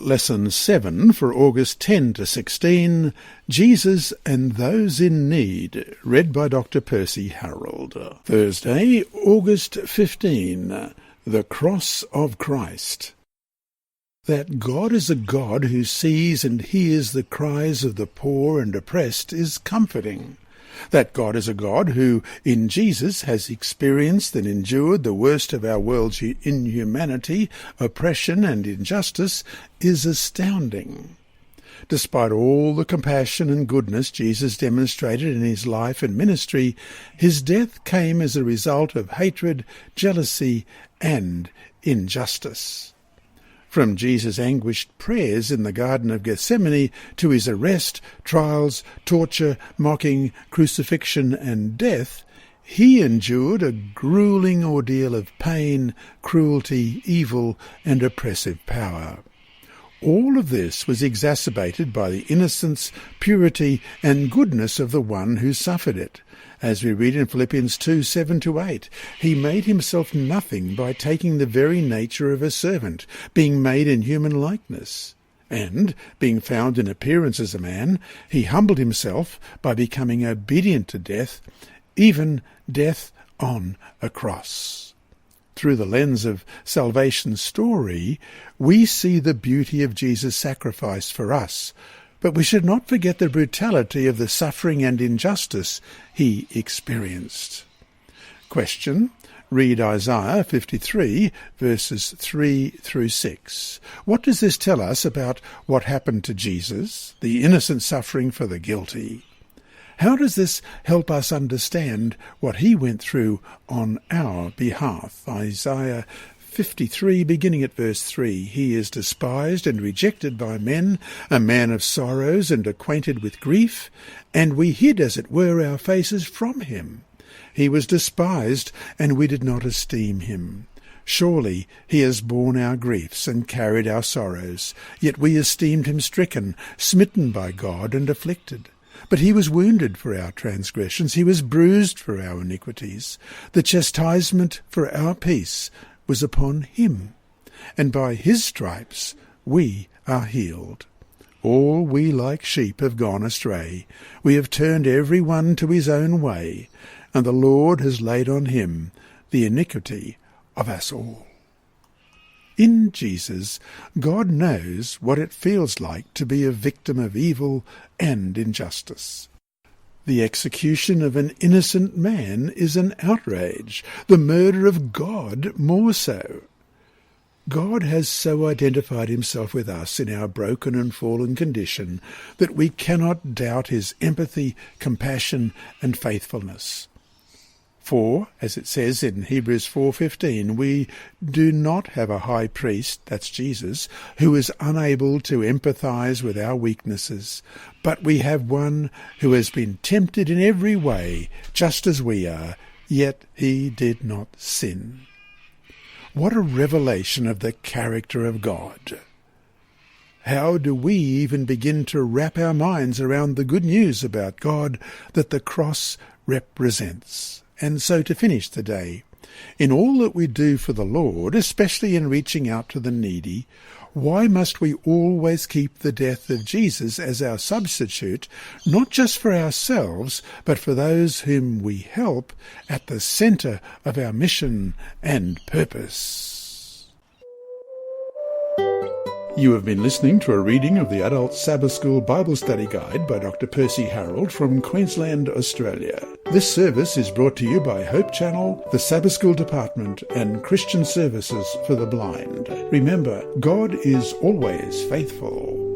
Lesson 7 for August 10 to 16, Jesus and Those in Need, read by Dr. Percy Harold. Thursday, August 15, The Cross of Christ. That God is a God who sees and hears the cries of the poor and oppressed is comforting. That God is a God who, in Jesus, has experienced and endured the worst of our world's inhumanity, oppression and injustice is astounding. Despite all the compassion and goodness Jesus demonstrated in his life and ministry, his death came as a result of hatred, jealousy and injustice. From Jesus' anguished prayers in the Garden of Gethsemane to his arrest, trials, torture, mocking, crucifixion and death, he endured a grueling ordeal of pain, cruelty, evil and oppressive power. All of this was exacerbated by the innocence, purity and goodness of the one who suffered it. As we read in Philippians 2:7-8, he made himself nothing by taking the very nature of a servant, being made in human likeness. And, being found in appearance as a man, he humbled himself by becoming obedient to death, even death on a cross. Through the lens of salvation's story, we see the beauty of Jesus' sacrifice for us, but we should not forget the brutality of the suffering and injustice he experienced. Question. Read Isaiah 53, verses 3-6. What does this tell us about what happened to Jesus, the innocent suffering for the guilty? How does this help us understand what he went through on our behalf? Isaiah 53, beginning at verse 3, he is despised and rejected by men, a man of sorrows and acquainted with grief, and we hid, as it were, our faces from him. He was despised, and we did not esteem him. Surely he has borne our griefs and carried our sorrows, yet we esteemed him stricken, smitten by God, and afflicted. But he was wounded for our transgressions, he was bruised for our iniquities. The chastisement for our peace was upon him, and by his stripes we are healed. All we like sheep have gone astray. We have turned every one to his own way, and the Lord has laid on him the iniquity of us all. In Jesus, God knows what it feels like to be a victim of evil and injustice. The execution of an innocent man is an outrage, the murder of God more so. God has so identified himself with us in our broken and fallen condition that we cannot doubt his empathy, compassion and faithfulness. For, as it says in Hebrews 4:15, we do not have a high priest, that's Jesus, who is unable to empathize with our weaknesses, but we have one who has been tempted in every way, just as we are, yet he did not sin. What a revelation of the character of God! How do we even begin to wrap our minds around the good news about God that the cross represents? And so to finish the day, in all that we do for the Lord, especially in reaching out to the needy, why must we always keep the death of Jesus as our substitute, not just for ourselves, but for those whom we help, at the centre of our mission and purpose? You have been listening to a reading of the Adult Sabbath School Bible Study Guide by Dr. Percy Harold from Queensland, Australia. This service is brought to you by Hope Channel, the Sabbath School Department and Christian Services for the Blind. Remember, God is always faithful.